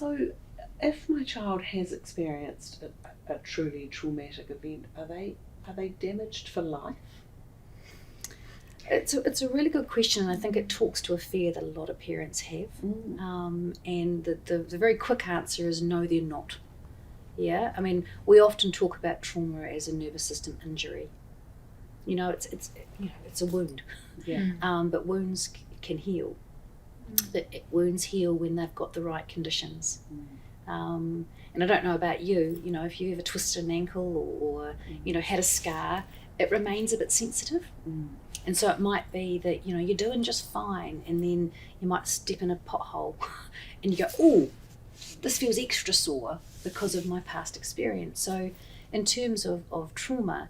So, if my child has experienced a truly traumatic event, are they damaged for life? It's a really good question, and I think it talks to a fear that a lot of parents have. And the very quick answer is no, they're not. Yeah, I mean, we often talk about trauma as a nervous system injury. It's a wound. Yeah. But wounds can heal. Wounds heal when they've got the right conditions. And I don't know about you, if you ever twisted an ankle or had a scar, it remains a bit sensitive. And so it might be that, you're doing just fine, and then you might step in a pothole and you go, oh, this feels extra sore because of my past experience. So in terms of trauma,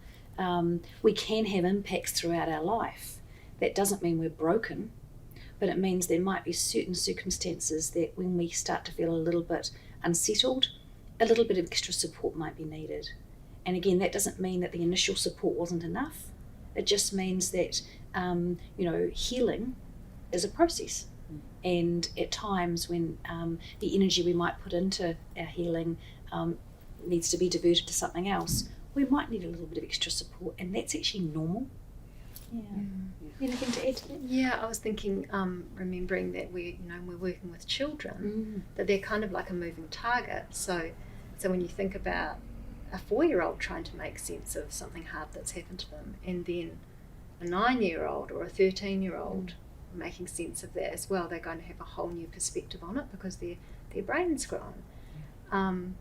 we can have impacts throughout our life. That doesn't mean we're broken, but it means there might be certain circumstances that when we start to feel a little bit unsettled, a little bit of extra support might be needed. And again, that doesn't mean that the initial support wasn't enough. It just means that, healing is a process. And at times when the energy we might put into our healing needs to be diverted to something else, we might need a little bit of extra support, and that's actually normal. Yeah. Anything to add to that? Yeah, I was thinking, remembering that we're working with children, that they're kind of like a moving target. So when you think about a 4-year-old trying to make sense of something hard that's happened to them, and then a 9-year-old or a 13-year-old making sense of that as well, they're going to have a whole new perspective on it because their brain's grown.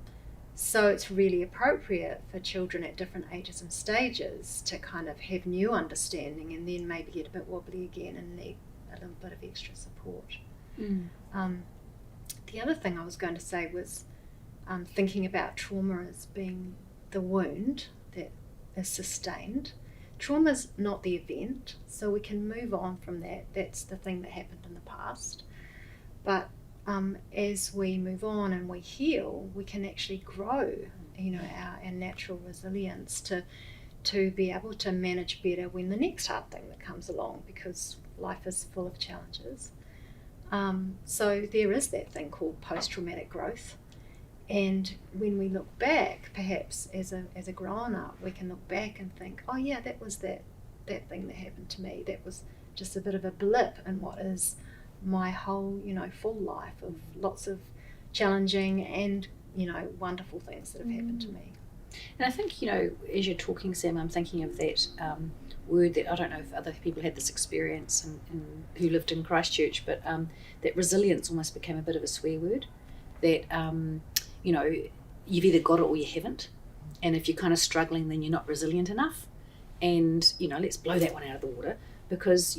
So it's really appropriate for children at different ages and stages to kind of have new understanding and then maybe get a bit wobbly again and need a little bit of extra support. The other thing I was going to say was thinking about trauma as being the wound that is sustained. Trauma's not the event, so we can move on from that. That's the thing that happened in the past. But as we move on and we heal, we can actually grow, our natural resilience to be able to manage better when the next hard thing that comes along, because life is full of challenges. So there is that thing called post-traumatic growth. And when we look back, perhaps as a grown-up, we can look back and think, oh yeah, that was that thing that happened to me. That was just a bit of a blip in what is my whole, full life of lots of challenging and, wonderful things that have happened to me. And I think, as you're talking, Sam, I'm thinking of that word that I don't know if other people had this experience and who lived in Christchurch, but that resilience almost became a bit of a swear word. That, you've either got it or you haven't. And if you're kind of struggling, then you're not resilient enough. And, let's blow that one out of the water because,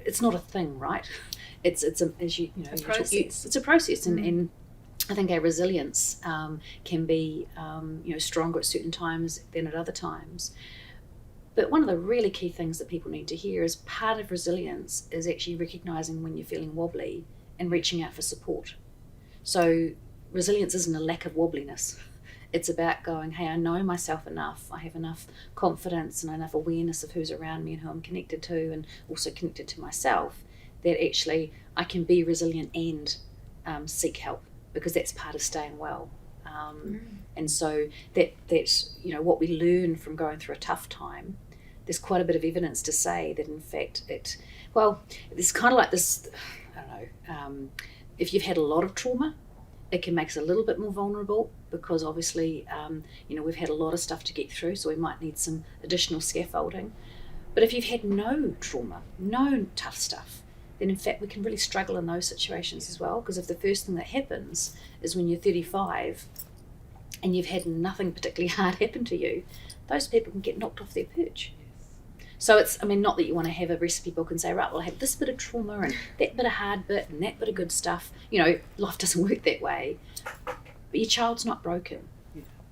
it's not a thing, right? It's a process. It's a process, and I think our resilience can be stronger at certain times than at other times. But one of the really key things that people need to hear is part of resilience is actually recognizing when you're feeling wobbly and reaching out for support. So resilience isn't a lack of wobbliness. It's about going, hey, I know myself enough, I have enough confidence and enough awareness of who's around me and who I'm connected to and also connected to myself, that actually I can be resilient and seek help, because that's part of staying well. And so that's what we learn from going through a tough time. There's quite a bit of evidence to say that in fact it's kind of like this, I don't know, if you've had a lot of trauma, it can make us a little bit more vulnerable because obviously, we've had a lot of stuff to get through, so we might need some additional scaffolding. But if you've had no trauma, no tough stuff, then in fact we can really struggle in those situations as well, because if the first thing that happens is when you're 35 and you've had nothing particularly hard happen to you, those people can get knocked off their perch. So it's, not that you want to have a recipe book and say, right, well, I have this bit of trauma and that bit of hard bit and that bit of good stuff. Life doesn't work that way. But your child's not broken,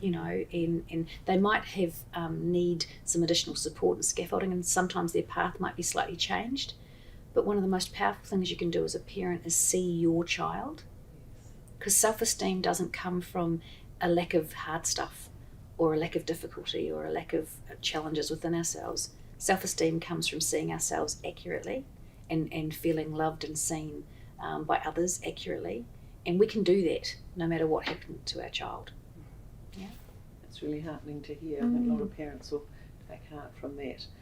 and they might have need some additional support and scaffolding, and sometimes their path might be slightly changed. But one of the most powerful things you can do as a parent is see your child, because self-esteem doesn't come from a lack of hard stuff or a lack of difficulty or a lack of challenges within ourselves. Self-esteem comes from seeing ourselves accurately and feeling loved and seen by others accurately, And we can do that no matter what happened to our child. It's really heartening to hear. I think a lot of parents will take heart from that.